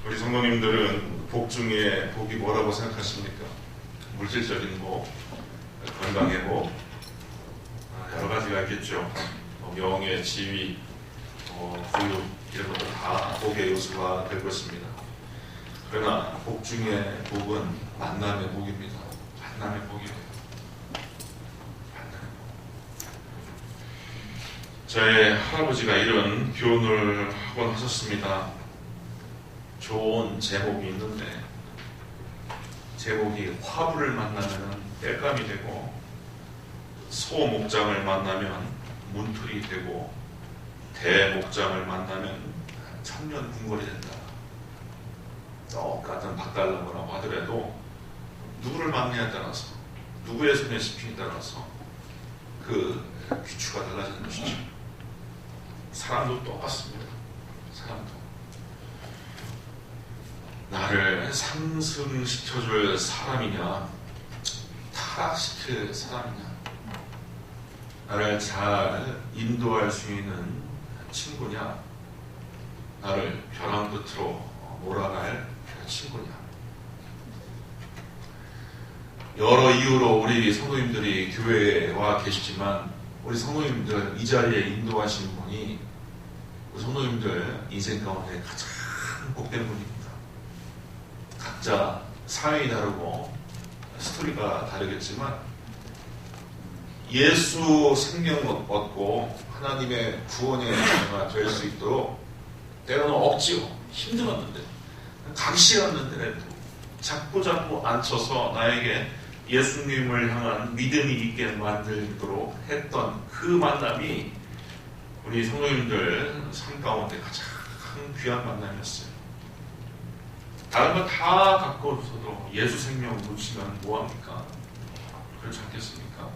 우리 성도님들은 복 중에 복이 뭐라고 생각하십니까? 물질적인 복, 건강의 복, 여러 가지가 있겠죠. 명예, 지위, 부유 이런 것도 다 복의 요소가 될 것입니다. 그러나 복 중에 복은 만남의 복입니다. 만남의 복이에요. 만남의 복. 저의 할아버지가 이런 교훈을 하곤 하셨습니다. 좋은 제목이 있는데 제목이 화부를 만나면 땔감이 되고 소목장을 만나면 문틀이 되고 대목장을 만나면 천년 궁궐이 된다. 똑같은 박달나무라고 하더라도 누구를 만나냐에 따라서 누구의 손에 씹히냐에 따라서 그 귀추가 달라지는 것이죠. 사람도 똑같습니다. 사람도 나를 상승시켜줄 사람이냐 타락시킬 사람이냐, 나를 잘 인도할 수 있는 친구냐, 나를 벼랑 끝으로 몰아갈 친구냐. 여러 이유로 우리 성도님들이 교회에 와 계시지만 우리 성도님들 이 자리에 인도하신 분이 우리 성도님들 인생 가운데 가장 복된 분입니다. 각자 상황이 다르고 스토리가 다르겠지만 예수 생명을 얻고 하나님의 구원의 자가 될 수 있도록 때로는 억지로 힘들었는데 각시였는데도 자꾸 앉혀서 나에게 예수님을 향한 믿음이 있게 만들도록 했던 그 만남이 우리 성도님들 삶 가운데 가장 귀한 만남이었어요. 다른 거 다 갖고서도 예수 생명 놓치면 뭐합니까? 그렇지 않겠습니까?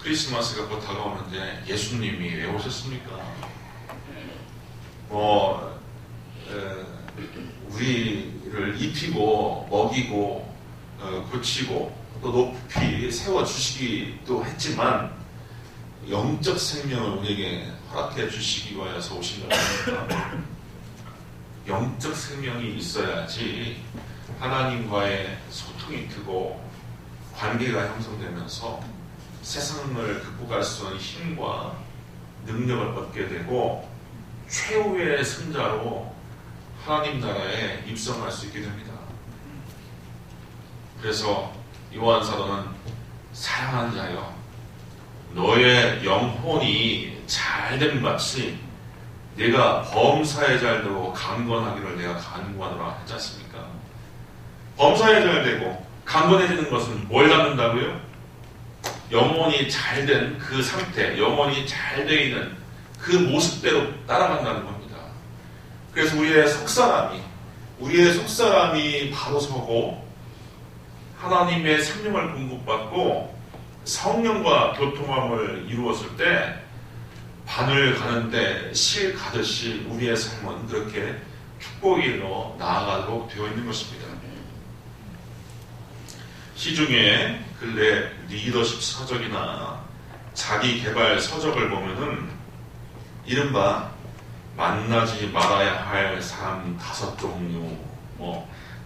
크리스마스가 곧 다가오는데 예수님이 왜 오셨습니까? 우리를 입히고 먹이고 고치고 또 높이 세워주시기도 했지만 영적 생명을 우리에게 허락해 주시기 위해서 오신 거 아닙니까? 영적 생명이 있어야지 하나님과의 소통이 되고 관계가 형성되면서 세상을 극복할 수 있는 힘과 능력을 얻게 되고 최후의 승자로 하나님 나라에 입성할 수 있게 됩니다. 그래서 요한 사도는 사랑하는 자여, 너의 영혼이 잘됨 같이 내가 범사에 잘되고 강건하기를 내가 간구하노라 했지 않습니까? 범사에 잘되고 강건해지는 것은 뭘 갖는다고요? 영혼이 잘된 그 상태, 영혼이 잘 되어 있는 그 모습대로 따라간다는 겁니다. 그래서 우리의 속사람이 바로 서고 하나님의 생명을 공급받고 성령과 교통함을 이루었을 때 바늘 가는데 실 가듯이 우리의 삶은 그렇게 축복으로 나아가도록 되어 있는 것입니다. 시중에 근래 리더십 서적이나 자기개발 서적을 보면은 이른바 만나지 말아야 할 사람 5종류,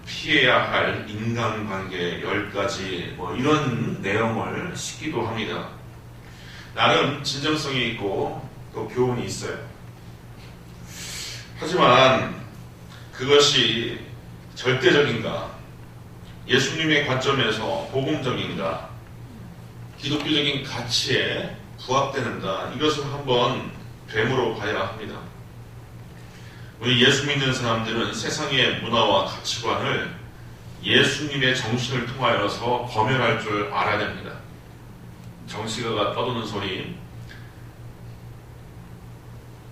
피해야 할 인간관계 10가지 이런 내용을 싣기도 합니다. 나름 진정성이 있고 또 교훈이 있어요. 하지만 그것이 절대적인가? 예수님의 관점에서 복음적인가? 기독교적인 가치에 부합되는가? 이것을 한번 되물어 봐야 합니다. 우리 예수 믿는 사람들은 세상의 문화와 가치관을 예수님의 정신을 통하여서 검열할 줄 알아야 됩니다. 정치가가 떠드는 소리,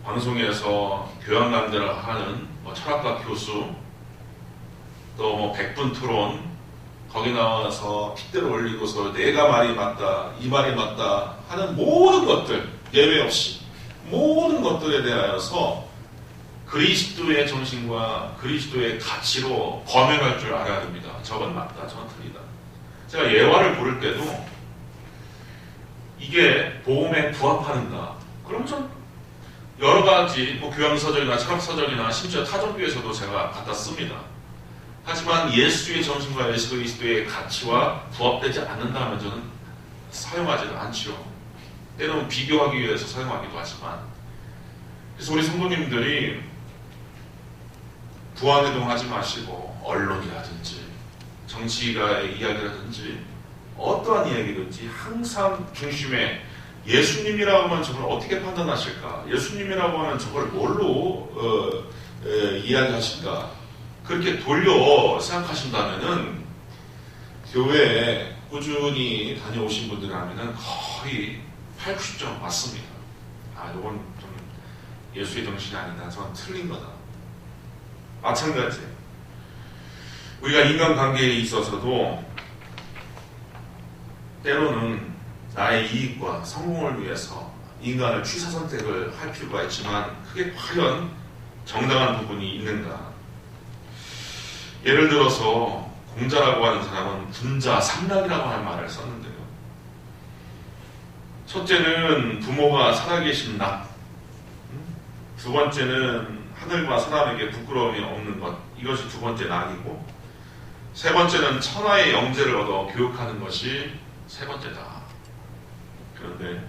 방송에서 교양강좌를 하는 철학과 교수, 또 백분 토론, 거기 나와서 핏대를 올리고서 내가 말이 맞다, 이 말이 맞다 하는 모든 것들, 예외 없이 모든 것들에 대하여서 그리스도의 정신과 그리스도의 가치로 검열할 줄 알아야 됩니다. 저건 맞다, 저건 틀리다. 제가 예화를 부를 때도 이게 복음에 부합하는가? 그럼 좀 여러 가지 교양서적이나 철학서적이나 심지어 타종교에서도 제가 갖다 씁니다. 하지만 예수의 정신과 예수 그리스도의 가치와 부합되지 않는다면 저는 사용하지는 않지요. 때로는 비교하기 위해서 사용하기도 하지만. 그래서 우리 성도님들이 부안해동하지 마시고 언론이라든지 정치가의 이야기라든지 어떠한 이야기든지 항상 중심에 예수님이라고 하면 저걸 어떻게 판단하실까? 예수님이라고 하면 저걸 뭘로 이야기하실까? 그렇게 돌려 생각하신다면은 교회에 꾸준히 다녀오신 분들이라면은 거의 80, 90점 맞습니다. 이건 좀 예수의 정신이 아니다. 저는 틀린 거다. 마찬가지. 우리가 인간관계에 있어서도 때로는 나의 이익과 성공을 위해서 인간을 취사 선택을 할 필요가 있지만 그게 과연 정당한 부분이 있는가? 예를 들어서 공자라고 하는 사람은 군자 삼락이라고 하는 말을 썼는데요. 첫째는 부모가 살아계신 낙, 두 번째는 하늘과 사람에게 부끄러움이 없는 것, 이것이 두 번째 낙이고, 세 번째는 천하의 영재를 얻어 교육하는 것이 세 번째다. 그런데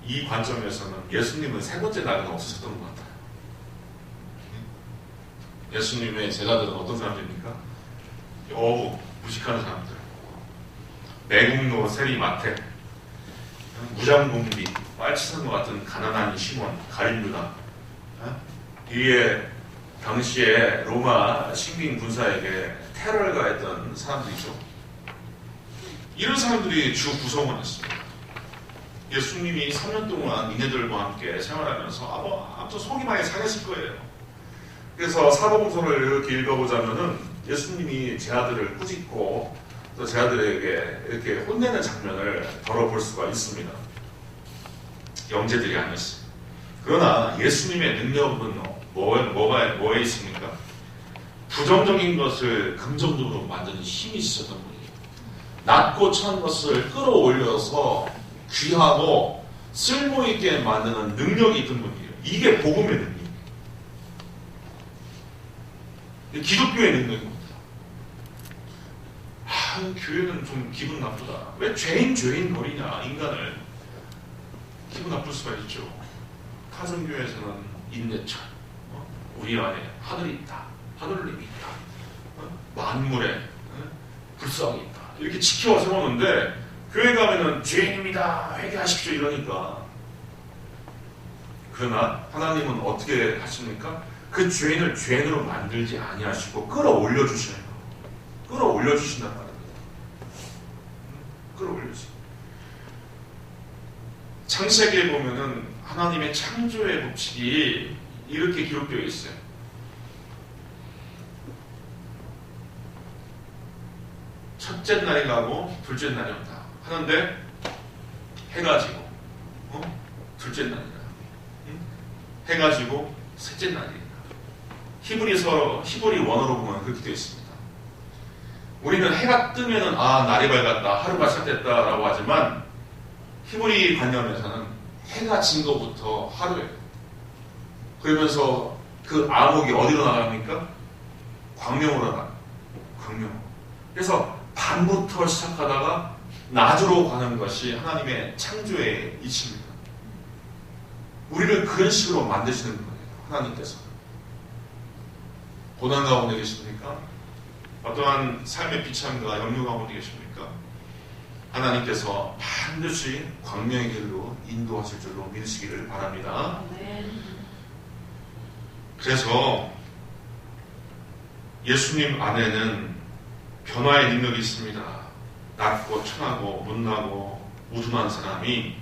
이 관점에서는 예수님은 세 번째 낙은 없으셨던 것 같아요. 예수님의 제자들은 어떤 사람들입니까? 여우, 무식한 사람들, 매국노, 세리마태, 무장공비, 빨치산과 같은 가난한 시몬, 가룟유다, 이에 당시에 로마 식민 군사에게 테러를 가했던 사람들이죠. 이런 사람들이 주 구성원 했습니다. 예수님이 3년 동안 이네들과 함께 생활하면서 아무튼 속이 많이 상했을 거예요. 그래서 사복음서를 이렇게 읽어보자면은 예수님이 제 아들을 꾸짖고 또 제 아들에게 이렇게 혼내는 장면을 덜어볼 수가 있습니다. 영재들이 아니었어요. 그러나 예수님의 능력은 뭐에 있습니까? 부정적인 것을 긍정적으로 만드는 힘이 있었던 분이에요. 낮고 찬 것을 끌어올려서 귀하고 쓸모있게 만드는 능력이 있던 분이에요. 이게 복음의 능력이에요. 기독교의 능력입니다. 교회는 좀 기분 나쁘다. 왜 죄인 거리냐, 인간을. 기분 나쁠 수가 있죠. 타성교에서는 인내철, 우리 안에 하늘이 있다, 하늘님이 있다, 만물에 불쌍이 있다, 이렇게 지켜 세우는데 교회 가면은 죄인입니다, 회개하십시오 이러니까. 그러나 하나님은 어떻게 하십니까? 그 죄인을 죄인으로 만들지 아니하시고 끌어올려 주시는 거, 끌어올려 주신단 말입니다. 끌어올려주세요. 창세기에 보면은 하나님의 창조의 법칙이 이렇게 기록되어 있어요. 첫째 날이 가고 둘째 날이 온다 하는데 해가 지고 둘째 날이다. 해가 지고 셋째 날이다. 히브리 원어로 보면 그렇게 되어 있습니다. 우리는 해가 뜨면은 날이 밝았다, 하루가 시작됐다라고 하지만 히브리 관념에서는 해가 진 것부터 하루예요. 그러면서 그 암흑이 어디로 나갑니까? 광명으로 나가요. 광명. 그래서 밤부터 시작하다가 낮으로 가는 것이 하나님의 창조의 이치입니다. 우리를 그런 식으로 만드시는 거예요. 하나님께서. 고난 가운데 계십니까? 어떠한 삶의 비참과 염려 가운데 계십니까? 하나님께서 반드시 광명의 길로 인도하실 줄로 믿으시기를 바랍니다. 그래서 예수님 안에는 변화의 능력이 있습니다. 낮고 천하고 못나고 우둔한 사람이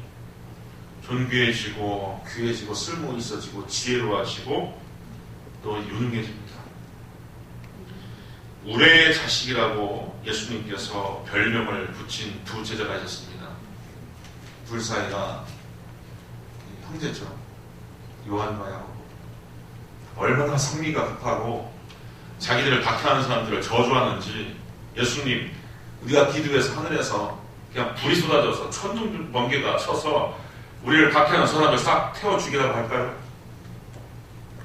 존귀해지고 귀해지고 쓸모 있어지고 지혜로워지고 또 유능해집니다. 우레의 자식이라고 예수님께서 별명을 붙인 두 제자가 있었습니다. 둘 사이가 형제죠. 요한과 야고보. 얼마나 성미가 급하고 자기들을 박해하는 사람들을 저주하는지 예수님, 우리가 기도해서 하늘에서 그냥 불이 쏟아져서 천둥 번개가 쳐서 우리를 박해하는 사람을 싹 태워 죽이라고 할까요?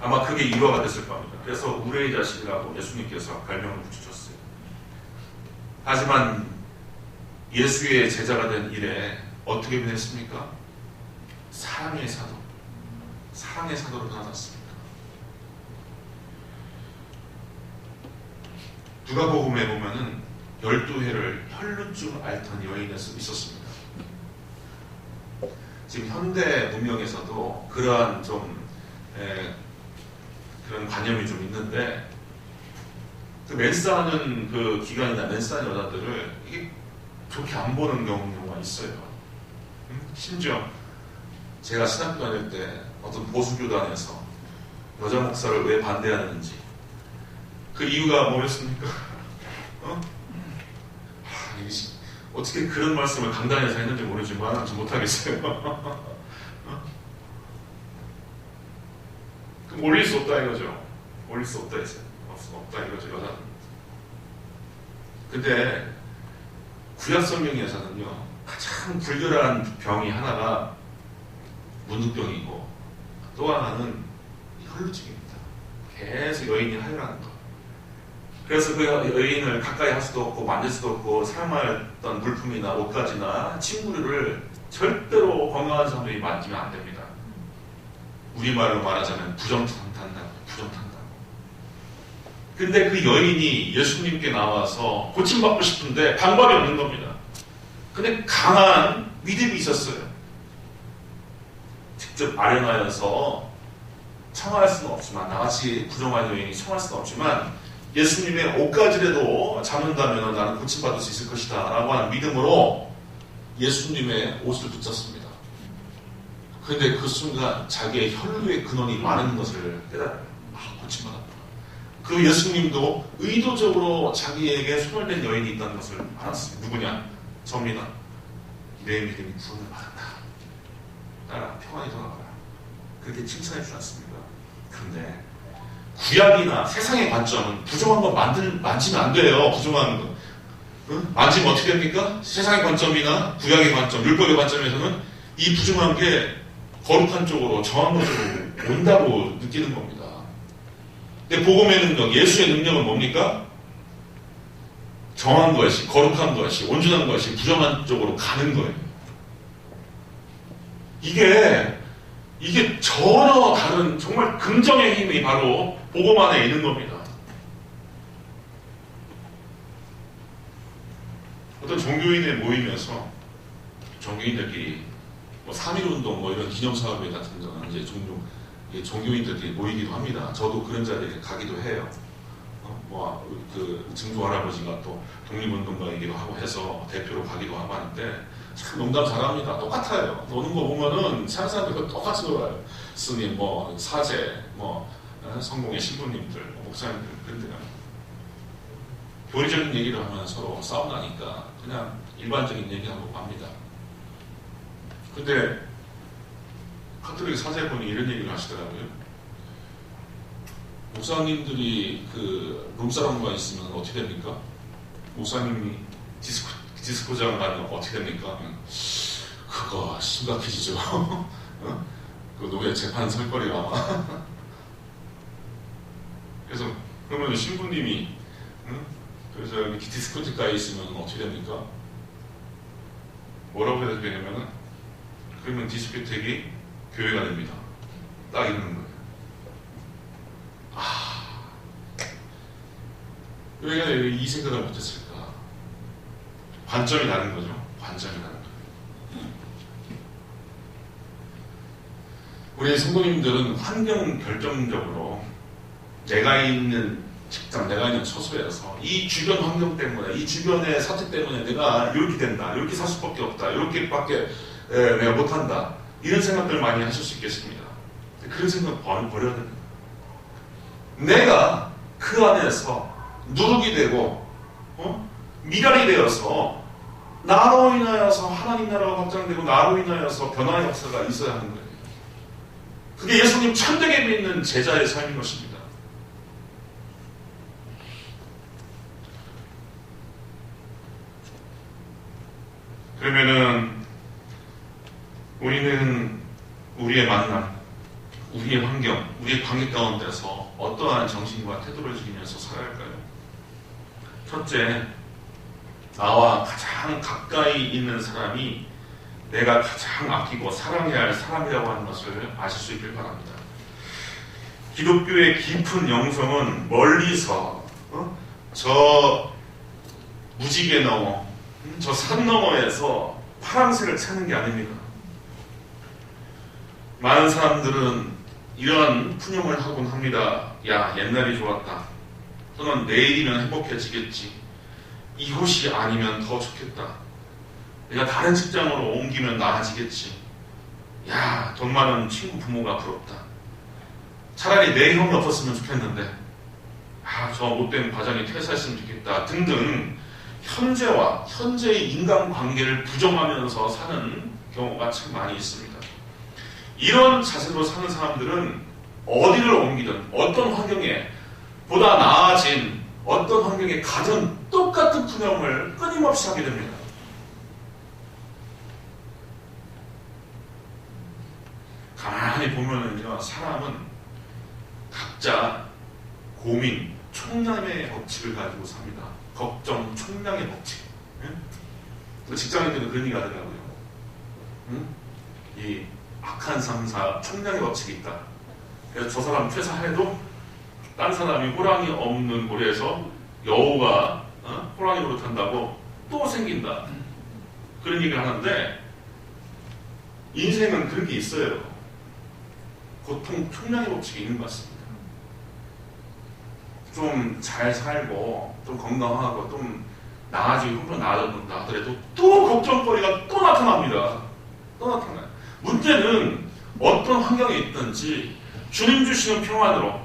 아마 그게 이유가 됐을 겁니다. 그래서 우레의 자식이라고 예수님께서 별명을 붙여줬어요. 하지만 예수의 제자가 된 이래 어떻게 변했습니까? 사랑의 사도로 변화했습니다. 누가복음에 보면은 12회를 혈루증 앓던 여인이 있었습니다. 지금 현대 문명에서도 그러한 그런 관념이 좀 있는데, 그 멘스하는 그 기관이나 멘스하는 여자들을 이게 좋게 안 보는 경우가 있어요. 심지어 제가 신학교 다닐 때 어떤 보수교단에서 여자 목사를 왜 반대하는지, 그 이유가 뭐였습니까? 어떻게 그런 말씀을 강단에서 했는지 모르지만 좀 못하겠어요. 그럼 올릴 수 없다 이거죠. 올릴 수 없다 했어요. 없다 이거죠, 여자는. 근데 구약 성경에서는요, 가장 불결한 병이 하나가 문득병이고 또 하나는 혈루증입니다. 계속 여인이 하혈하는 거. 그래서 그 여인을 가까이 할 수도 없고 만질 수도 없고 사용하였던 물품이나 옷가지나 침구류를 절대로 건강한 사람들이 만지면 안 됩니다. 우리말로 말하자면 부정탄다고. 근데 그 여인이 예수님께 나와서 고침받고 싶은데 방법이 없는 겁니다. 근데 강한 믿음이 있었어요. 직접 마련하여서 청할 수는 없지만, 나같이 부정한 여인이 청할 수는 없지만 예수님의 옷가지라도 잡는다면 나는 고침받을 수 있을 것이다 라고 하는 믿음으로 예수님의 옷을 붙잡습니다. 그런데 그 순간 자기의 혈루의 근원이 많은 것을 깨달아요. 고침받았다. 그 예수님도 의도적으로 자기에게 손을 댄 여인이 있다는 것을 알았어요. 누구냐? 접니다. 내 믿음이 구원을 받았다. 따라 평안히 돌아가라. 그렇게 칭찬해 주셨습니다. 그런데 구약이나 세상의 관점은 부정한 거 만지면 안 돼요. 부정한 거. 만지면 어떻게 됩니까? 세상의 관점이나 구약의 관점, 율법의 관점에서는 이 부정한 게 거룩한 쪽으로, 정한 쪽으로 온다고 느끼는 겁니다. 근데 복음의 능력, 예수의 능력은 뭡니까? 정한 것이, 거룩한 것이, 온전한 것이 부정한 쪽으로 가는 거예요. 이게 전혀 다른 정말 긍정의 힘이 바로 복음 안에 있는 겁니다. 어떤 종교인의 모임에서 종교인들끼리 3.1운동 이런 기념사업회 같은 거는 이제 종교인들끼리 모이기도 합니다. 저도 그런 자리에 가기도 해요. 그 증조 할아버지가 또 독립운동가이기도 하고 해서 대표로 가기도 하고 하는데 참 농담 잘합니다. 똑같아요. 노는 거 보면은 사람들과 똑같이 놀아요. 스님, 사제, 성공의 신부님들, 목사님들, 그런데요. 교리적인 얘기를 하면 서로 싸움나니까 그냥 일반적인 얘기하고 갑니다. 근데 카톨릭 사제분이 이런 얘기를 하시더라고요. 목사님들이 그 룸사롱과 있으면 어떻게 됩니까? 목사님이 디스코장 가면 어떻게 됩니까? 그거 심각해지죠. 그 노예 재판 설 거리가 아마. 그래서 그러면 신부님이 그래서 이렇게 디스코테카에 있으면 어떻게 됩니까? 뭐라고 해야 되냐면은, 그러면 디스코텍이 교회가 됩니다. 딱 이러는 거예요. 왜 내가 이 생각을 못했을까? 관점이 다른 거죠. 관점이 다른 거예요. 우리 성도님들은 환경 결정적으로 내가 있는 직장, 내가 있는 처소에서 이 주변 환경 때문에, 이 주변의 사태 때문에 내가 이렇게 된다, 이렇게 살 수밖에 없다, 이렇게밖에 내가 못한다, 이런 생각들 많이 하실 수 있겠습니다. 그런 생각 버려야 됩니다. 내가 그 안에서 누룩이 되고 미랄이 되어서 나로 인하여서 하나님 나라가 확장되고 나로 인하여서 변화의 역사가 있어야 하는 거예요. 그게 예수님 참되게 믿는 제자의 삶인 것입니다. 그러면은 우리는 우리의 만남, 우리의 환경, 우리의 관계 가운데서 어떠한 정신과 태도를 지니면서 살아야 할까요? 첫째, 나와 가장 가까이 있는 사람이 내가 가장 아끼고 사랑해야 할 사람이라고 하는 것을 아실 수 있길 바랍니다. 기독교의 깊은 영성은 멀리서 저 무지개 너머, 저 산 너머에서 파랑새를 찾는 게 아닙니다. 많은 사람들은 이런 푸념을 하곤 합니다. 야, 옛날이 좋았다. 또는 내일이면 행복해지겠지. 이곳이 아니면 더 좋겠다. 내가 다른 직장으로 옮기면 나아지겠지. 야, 돈 많은 친구 부모가 부럽다. 차라리 내 형이 없었으면 좋겠는데, 저 못된 과장이 퇴사했으면 좋겠다. 등등 현재와 현재의 인간관계를 부정하면서 사는 경우가 참 많이 있습니다. 이런 자세로 사는 사람들은 어디를 옮기든 어떤 환경에 보다 나아진 어떤 환경에 가든 똑같은 푸념을 끊임없이 하게 됩니다. 가만히 보면은요, 사람은 각자 고민, 총량의 법칙을 가지고 삽니다. 걱정, 총량의 법칙. 직장인들은 그런 얘기 하더라고요. 이 악한 상사, 총량의 법칙이 있다. 그래서 저 사람 퇴사해도 딴 사람이 호랑이 없는 고래에서 여우가 호랑이 노릇한다고 또 생긴다. 그런 얘기를 하는데 인생은 그런 게 있어요. 고통 총량의 법칙이 있는 것 같습니다. 좀 잘 살고 좀 건강하고 좀 나아지고 좀 나아졌다 하더라도 또 걱정거리가 또 나타납니다. 또 나타나요. 문제는 어떤 환경에 있든지 주님 주시는 평안으로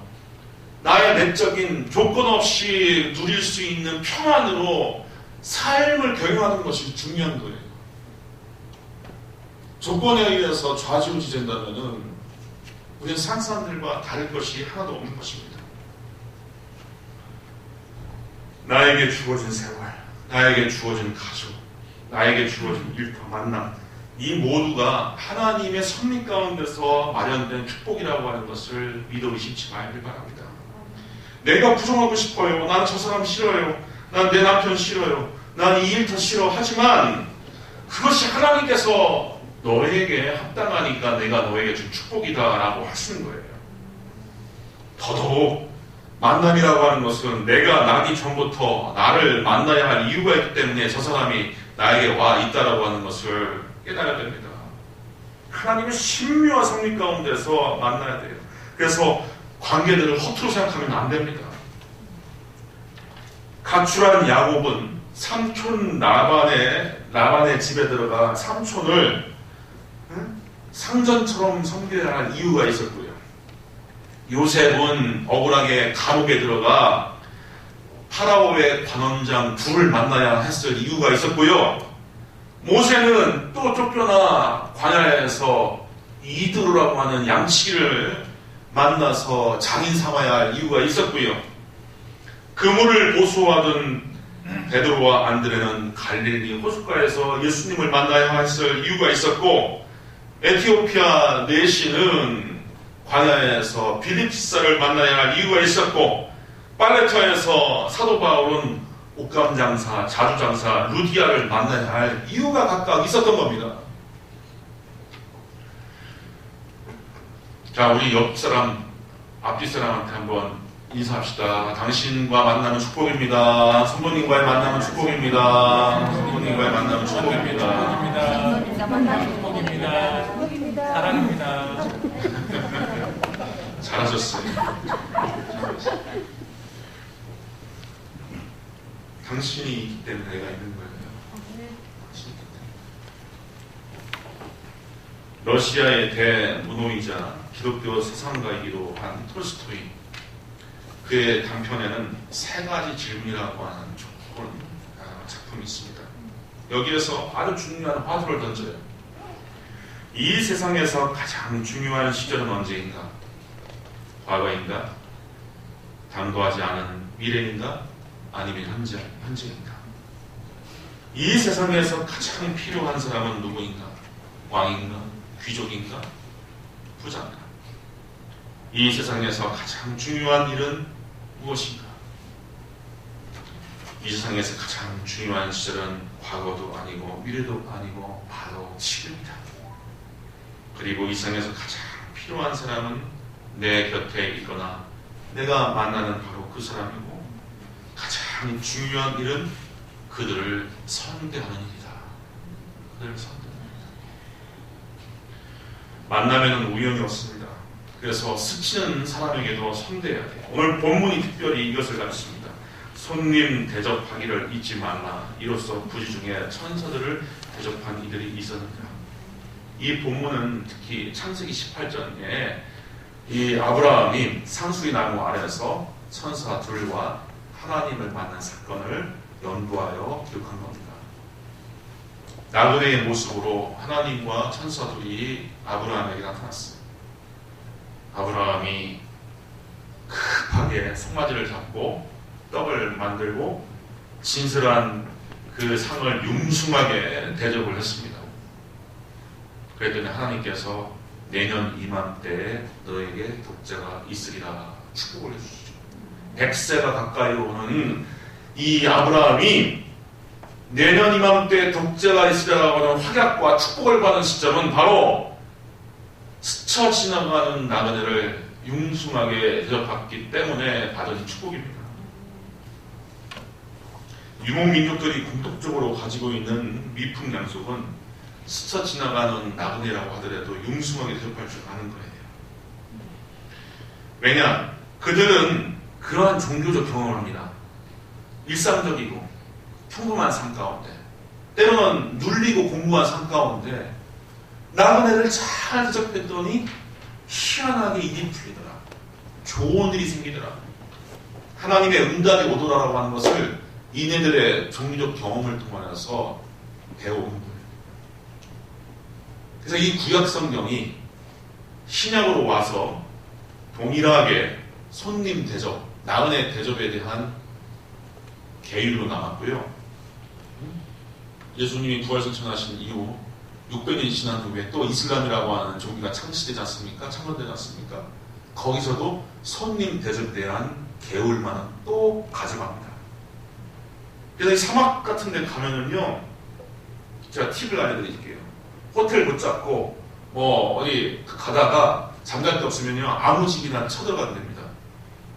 나의 내적인 조건 없이 누릴 수 있는 평안으로 삶을 경영하는 것이 중요한 거예요. 조건에 의해서 좌지우지된다면은 우리는 상사들과 다를 것이 하나도 없는 것입니다. 나에게 주어진 생활, 나에게 주어진 가족, 나에게 주어진 일터, 만남, 이 모두가 하나님의 섭리 가운데서 마련된 축복이라고 하는 것을 믿어 의심치 말길 바랍니다. 내가 부정하고 싶어요. 난 저 사람 싫어요. 난 내 남편 싫어요. 난 이 일터 싫어. 하지만 그것이 하나님께서 너에게 합당하니까 내가 너에게 준 축복이다라고 하시는 거예요. 더더욱 만남이라고 하는 것은 내가 나기 전부터 나를 만나야 할 이유가 있기 때문에 저 사람이 나에게 와 있다라고 하는 것을 깨달아야 됩니다. 하나님의 신묘한 섭리 가운데서 만나야 돼요. 그래서 관계들을 허투루 생각하면 안 됩니다. 가출한 야곱은 삼촌 라반의 집에 들어가 삼촌을 상전처럼 섬겨야 할 이유가 있었고요. 요셉은 억울하게 감옥에 들어가 파라오의 관원장 둘을 만나야 했을 이유가 있었고요. 모세는 또 쫓겨나 광야에서 이드로라고 하는 양치기를 만나서 장인 삼아야 할 이유가 있었고요. 그물을 보수하던 베드로와 안드레는 갈릴리 호숫가에서 예수님을 만나야 했을 이유가 있었고, 에티오피아 내시는 광야에서 빌립사를 만나야 할 이유가 있었고, 빨레타에서 사도 바울은 옷감 장사, 자주 장사 루디아를 만나야 할 이유가 각각 있었던 겁니다. 자, 우리 옆 사람, 앞뒤 사람한테 한번 인사합시다. 당신과 만나면 축복입니다. 선부님과의 만나면 축복입니다. 선부님과의 만나면 축복입니다. 축복입니다. 사랑합니다. 잘하셨어요. 당신이 있기 때문에 내가 있는 거예요. 러시아의 대문호이자 기독교 세상가이기도 한 톨스토이, 그의 단편에는 세 가지 질문이라고 하는 좋은 작품이 있습니다. 여기에서 아주 중요한 화두를 던져요. 이 세상에서 가장 중요한 시절은 언제인가? 과거인가? 당도하지 않은 미래인가? 아니면 현재인가? 이 세상에서 가장 필요한 사람은 누구인가? 왕인가? 귀족인가? 부자인가? 이 세상에서 가장 중요한 일은 무엇인가? 이 세상에서 가장 중요한 시절은 과거도 아니고 미래도 아니고 바로 지금이다. 그리고 이 세상에서 가장 필요한 사람은 내 곁에 있거나 내가 만나는 바로 그 사람이고, 가장 중요한 일은 그들을 선대하는 일이다. 그들을 선대하는 일이다. 만나면은 우연이 없습니다. 그래서 스치는 사람에게도 선대해야 돼요. 오늘 본문이 특별히 이것을 가르칩니다. 손님 대접하기를 잊지 말라. 이로써 부지 중에 천사들을 대접한 이들이 있었느니라. 이 본문은 특히 창세기 18장에 이 아브라함이 상수리 나무 아래에서 천사 둘과 하나님을 만난 사건을 연구하여 기록한 겁니다. 나그네의 모습으로 하나님과 천사 둘이 아브라함에게 나타났어요. 아브라함이 급하게 송아지를 잡고 떡을 만들고 진솔한 그 상을 융숭하게 대접을 했습니다. 그랬더니 하나님께서 내년 이맘때에 너에게 독자가 있으리라 축복을 해주시죠. 100세가 가까이 오는 이 아브라함이 내년 이맘때에 독자가 있으리라고 하는 확약과 축복을 받은 시점은 바로 스쳐 지나가는 나그네를 융숭하게 대접받기 때문에 받은 축복입니다. 유목민족들이 공통적으로 가지고 있는 미풍 양속은 스쳐 지나가는 나그네라고 하더라도 융숭하게 대접할 줄 아는 거예요. 왜냐? 그들은 그러한 종교적 경험을 합니다. 일상적이고 평범한 삶 가운데, 때로는 눌리고 공부한 삶 가운데 나그네를 잘 대접했더니 희한하게 일이 풀리더라. 좋은 일이 생기더라. 하나님의 응답이 오더라라고 하는 것을 이네들의 종교적 경험을 통해서 배우는 거예요. 그래서 이 구약 성경이 신약으로 와서 동일하게 손님 대접, 나그네 대접에 대한 계율로 남았고요. 예수님이 부활승천하신 이후 600년이 지난 후에 또 이슬람이라고 하는 종교가 창시되지 않습니까? 창건되지 않습니까? 거기서도 손님 대접에 대한 계율만은 또 가져갑니다. 그래서 이 사막 같은 데 가면은요, 제가 팁을 알려드릴게요. 호텔 붙잡고 어디 가다가 잠잘 데 없으면요, 아무 집이나 쳐들어가도 됩니다.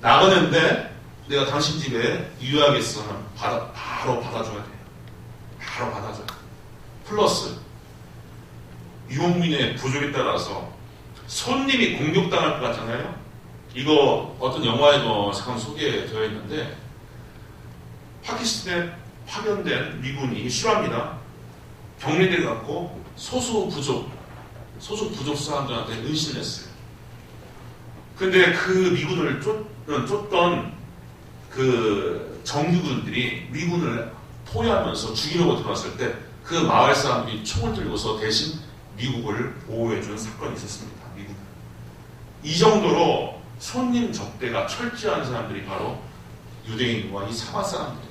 나그네인데 내가 당신 집에 유의하겠어 하면 바로 받아줘야 돼요. 바로 받아줘야 돼요. 플러스 유목민의 부족에 따라서 손님이 공격당할 것 같잖아요. 이거 어떤 영화에도 잠깐 소개되어 있는데, 파키스탄에 파견된 미군이 실화입니다. 격리돼 갖고 소수 부족 사람들한테 은신을 했어요. 근데 그 미군을 쫓던 그 정규군들이 미군을 포위하면서 죽이려고 들어왔을 때 그 마을 사람들이 총을 들고서 대신 미국을 보호해준 사건이 있었습니다. 미국. 이 정도로 손님 접대가 철저한 사람들이 바로 유대인과 이 사마 사람들이에요.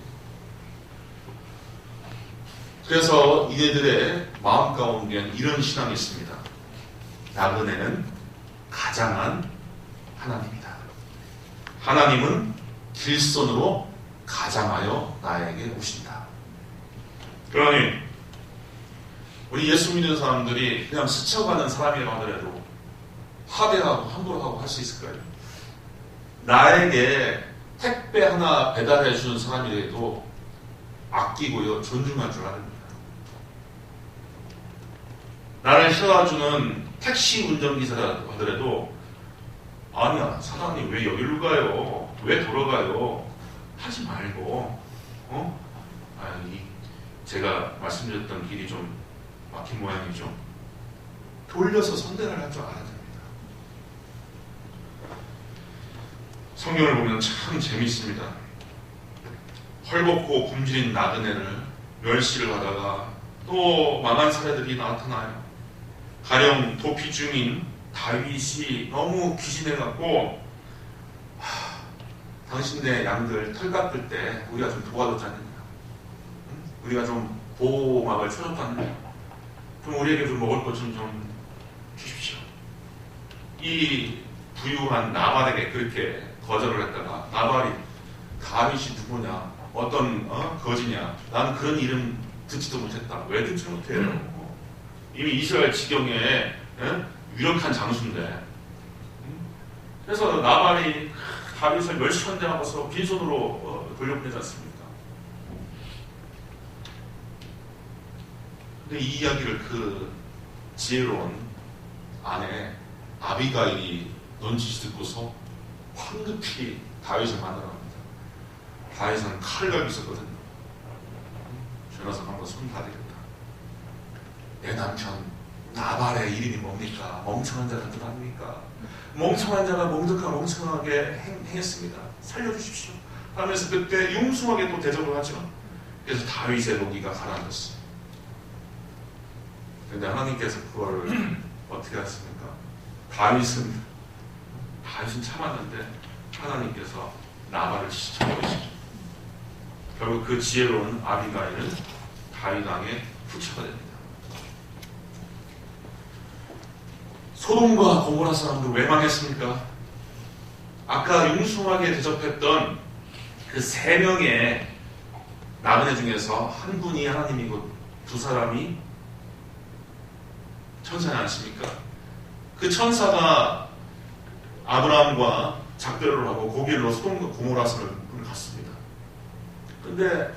그래서 이네들의 마음 가운데는 이런 신앙이 있습니다. 나그네는 가장한 하나님이다. 하나님은 길손으로 가장하여 나에게 오신다. 그러니 우리 예수 믿는 사람들이 그냥 스쳐가는 사람이라고 하더라도 하대하고 함부로 하고 할 수 있을까요? 나에게 택배 하나 배달해 주는 사람이라도 아끼고요, 존중할 줄 압니다. 나를 태워주는 택시 운전기사라고 하더라도, 아니야, 사장님 왜 여기로 가요? 왜 돌아가요? 하지 말고, 제가 말씀드렸던 길이 좀 막힌 모양이죠. 돌려서 선대를 할 줄 알아야 됩니다. 성경을 보면 참 재미있습니다. 헐벗고 굶주린 나그네를 멸시를 하다가 또 망한 사례들이 나타나요. 가령 도피 중인 다윗이 너무 귀신해갖고, 당신네 양들 털 깎을 때 우리가 좀 도와줬지 않느냐, 우리가 좀 보호막을 쳐줬지 않느냐, 좀 우리에게 좀 먹을 것 좀 주십시오. 이 부유한 나발에게 그렇게 거절을 했다가 나발이 다윗이 누구냐, 어떤 거지냐, 나는 그런 이름 듣지도 못했다. 왜 듣지 못해요? 이미 이스라엘 지경에 유력한 장수인데. 그래서 나발이 다윗을 멸시한다고서 빈손으로 돌려보내지 않습니까? 근데 이 이야기를 그 지혜로운 아내 아비가일이 넌지시 듣고서 황급히 다윗을 만나랍니다. 다윗은 칼갈비 있었거든요. 전화서 한번 손 받으겠다. 내 남편 나발의 이름이 뭡니까? 멍청한 자가 들 아닙니까? 멍청한 자가 멍청하게 행했습니다. 살려주십시오. 하면서 그때 융숭하게 또 대접을 하죠. 그래서 다윗의 노기가 가라앉았어요. 그런데 하나님께서 그걸 어떻게 하십니까? 다윗은 참았는데 하나님께서 나발을 시쳐버리시죠. 결국 그 지혜로운 아비가일은 다윗 왕의 후처가 됩니다. 소돔과 고모라 사람들 왜 망했습니까? 아까 융숭하게 대접했던 그 3명의 나그네 중에서 한 분이 하나님이고 두 사람이 천사지 않습니까? 그 천사가 아브라함과 작별을 하고 고길로 소돔과 고모라 산을 갔습니다. 근데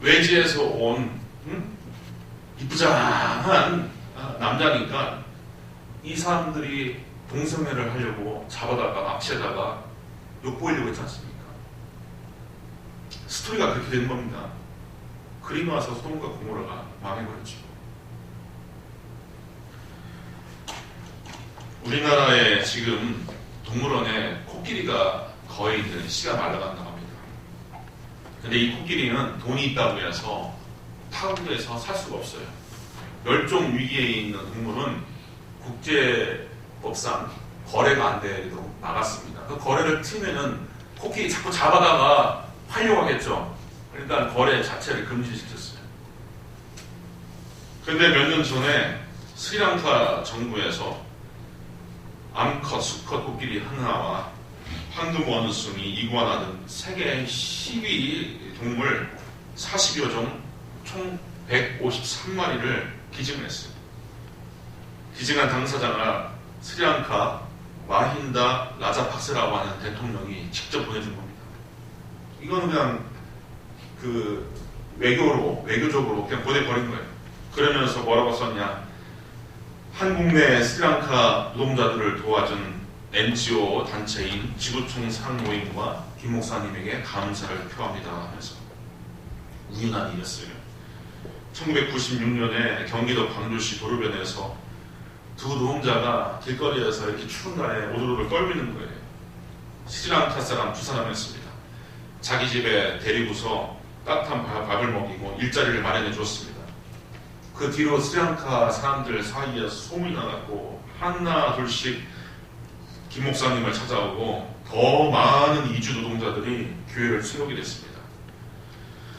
외지에서 온 이쁘장한 남자니까 이 사람들이 동성애를 하려고 잡아다가 납치에다가 욕보이려고 했지 않습니까? 스토리가 그렇게 된 겁니다. 그리고 나서 소돔과 고모라가 망해버렸죠. 우리나라에 지금 동물원에 코끼리가 거의 있는 씨가 말라간다고 합니다. 근데 이 코끼리는 돈이 있다고 해서 타국에서 살 수가 없어요. 멸종 위기에 있는 동물은 국제법상 거래가 안 되도록 막았습니다. 그 거래를 트면은 코끼리 자꾸 잡아다가 팔려고 하겠죠. 그러니까 거래 자체를 금지시켰어요. 그런데 몇 년 전에 스리랑카 정부에서 암컷, 수컷 코끼리 하나와 황금 원숭이, 이구아나 등 세계 10위 동물 40여 종 총 153마리를 기증을 했어요. 기증한 당사자가 스리랑카 마힌다 라자팍세라고 하는 대통령이 직접 보내준 겁니다. 이거는 그냥 그 외교적으로 그냥 보내버린 거예요. 그러면서 뭐라고 썼냐? 한국 내 스리랑카 노동자들을 도와준 NGO 단체인 지구촌 상모임과 김 목사님에게 감사를 표합니다 하면서 우연한 일이었어요. 1996년에 경기도 광주시 도로변에서 두 노동자가 길거리에서 이렇게 추운 날에 오도로를 떨미는 거예요. 스리랑카 사람 두 사람이었습니다. 자기 집에 데리고서 따뜻한 밥을 먹이고 일자리를 마련해 주었습니다. 그 뒤로 스리랑카 사람들 사이에서 소문이 나갔고 하나 둘씩 김 목사님을 찾아오고 더 많은 이주 노동자들이 교회를 세우게 됐습니다.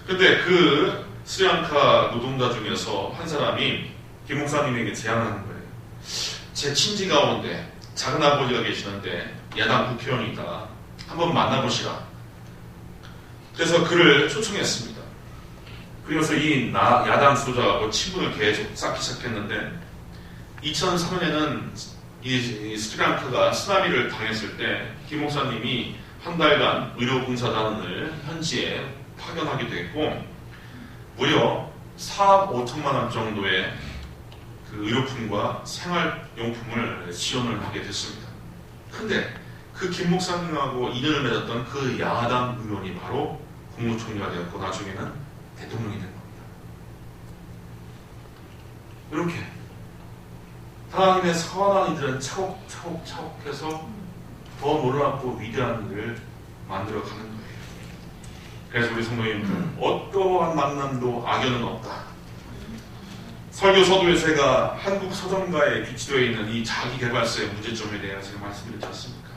근데 그 스리랑카 노동자 중에서 한 사람이 김 목사님에게 제안하는 거예요. 제 친지 가운데 작은 아버지가 계시는데 야당 국회의원이다. 한번 만나보시라. 그래서 그를 초청했습니다. 그래서 이 야당 지도자하고 친분을 계속 쌓기 시작했는데 2003년에는 이 스리랑카가 쓰나미를 당했을 때 김 목사님이 한 달간 의료봉사단을 현지에 파견하기도 했고 무려 4억 5천만 원 정도의 그 의료품과 생활용품을 지원을 하게 됐습니다. 근데 그 김 목사님하고 인연을 맺었던 그 야당 의원이 바로 국무총리가 되었고 나중에는 대통령이 된 겁니다. 이렇게 하나님의 선한 이들은 차곡차곡해서 더 놀랍고 위대한 일을 만들어가는 거예요. 그래서 우리 성도님들 어떠한 만남도 악연은 없다. 설교 서두에서 제가 한국 서점가에 비치되어 있는 이 자기개발서의 문제점에 대해 제가 말씀드렸지 않습니까?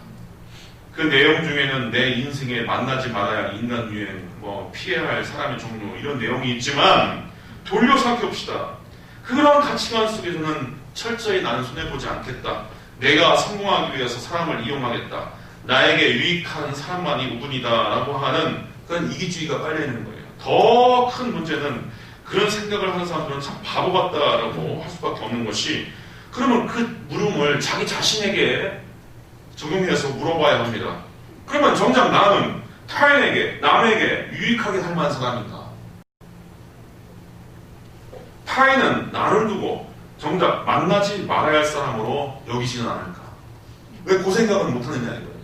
그 내용 중에는 내 인생에 만나지 말아야 할 인간 유행, 피해야 할 사람의 종류 이런 내용이 있지만 돌려 생각해봅시다. 그런 가치관 속에서는 철저히 나는 손해보지 않겠다. 내가 성공하기 위해서 사람을 이용하겠다. 나에게 유익한 사람만이 우분이다 라고 하는 그런 이기주의가 깔려있는 거예요. 더 큰 문제는 그런 생각을 하는 사람들은 참 바보 같다라고 할 수밖에 없는 것이, 그러면 그 물음을 자기 자신에게 적용해서 물어봐야 합니다. 그러면 정작 나는 타인에게, 남에게 유익하게 할 만한 사람인가? 타인은 나를 두고 정작 만나지 말아야 할 사람으로 여기지는 않을까? 왜 그 생각은 못하느냐 이거예요.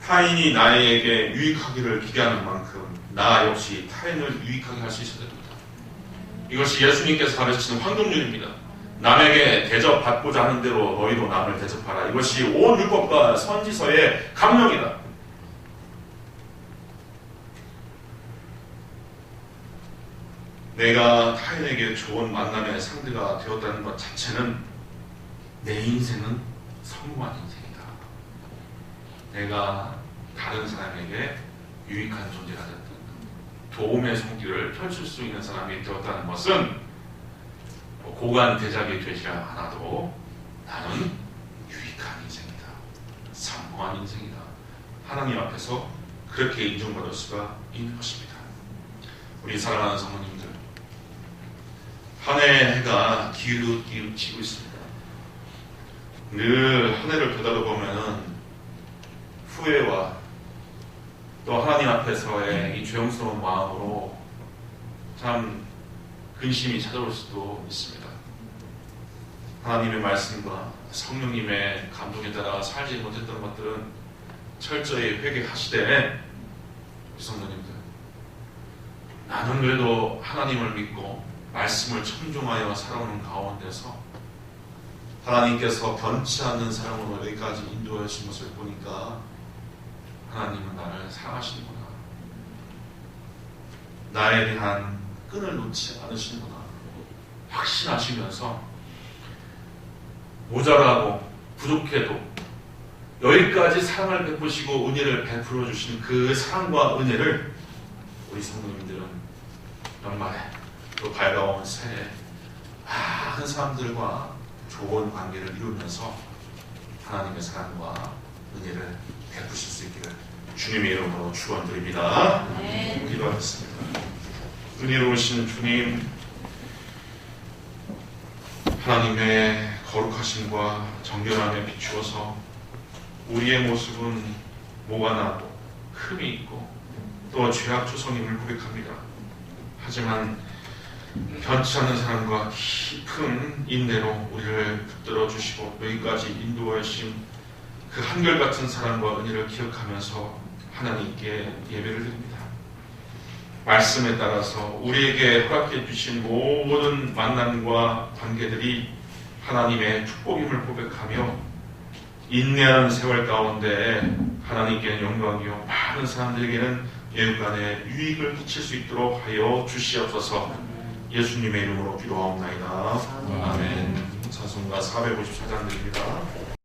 타인이 나에게 유익하기를 기대하는 만큼 나 역시 타인을 유익하게 할 수 있어야 됩니다. 이것이 예수님께서 가르치는 황금률입니다. 남에게 대접받고자 하는 대로 너희도 남을 대접하라. 이것이 온 율법과 선지서의 강령이다. 내가 타인에게 좋은 만남의 상대가 되었다는 것 자체는 내 인생은 성공한 인생이다. 내가 다른 사람에게 유익한 존재가 됐다. 도움의 손길을 펼칠 수 있는 사람이 되었다는 것은 고관 대작이 되지 않아도 나는 유익한 인생이다. 성공한 인생이다. 하나님 앞에서 그렇게 인정받을 수가 있는 것입니다. 우리 사랑하는 성도님들, 한 해 해가 기울어지고 있습니다. 늘 한 해를 되돌아보면 후회와 또 하나님 앞에서의 이 죄송스러운 마음으로 참 근심이 찾아올 수도 있습니다. 하나님의 말씀과 성령님의 감동에 따라 살지 못했던 것들은 철저히 회개하시되, 우리 성도님들, 나는 그래도 하나님을 믿고 말씀을 청종하여 살아오는 가운데서 하나님께서 변치 않는 사랑으로 여기까지 인도하신 것을 보니까 하나님은 나를 사랑하시는구나. 나에 대한 끈을 놓지 않으시는구나. 확신하시면서 모자라고 부족해도 여기까지 사랑을 베푸시고 은혜를 베풀어 주신 그 사랑과 은혜를 우리 성도님들은 연말에 또 밝아온 새해 많은 사람들과 좋은 관계를 이루면서 하나님의 사랑과 은혜를 베푸실 수 있기를 주님의 이름으로 축원드립니다. 기도하겠습니다. 은혜로우신 주님, 하나님의 거룩하심과 정결함에 비추어서 우리의 모습은 모가 나고 흠이 있고 또 죄악조성임을 고백합니다. 하지만 변치 않는 사랑과 깊은 인내로 우리를 붙들어 주시고 여기까지 인도하신 그 한결같은 사랑과 은혜를 기억하면서 하나님께 예배를 드립니다. 말씀에 따라서 우리에게 허락해 주신 모든 만남과 관계들이 하나님의 축복임을 고백하며 인내하는 세월 가운데 하나님께는 영광이요 많은 사람들에게는 예육간에 유익을 끼칠 수 있도록 하여 주시옵소서. 예수님의 이름으로 기도하옵나이다. 아멘. 찬송가 454장 드립니다.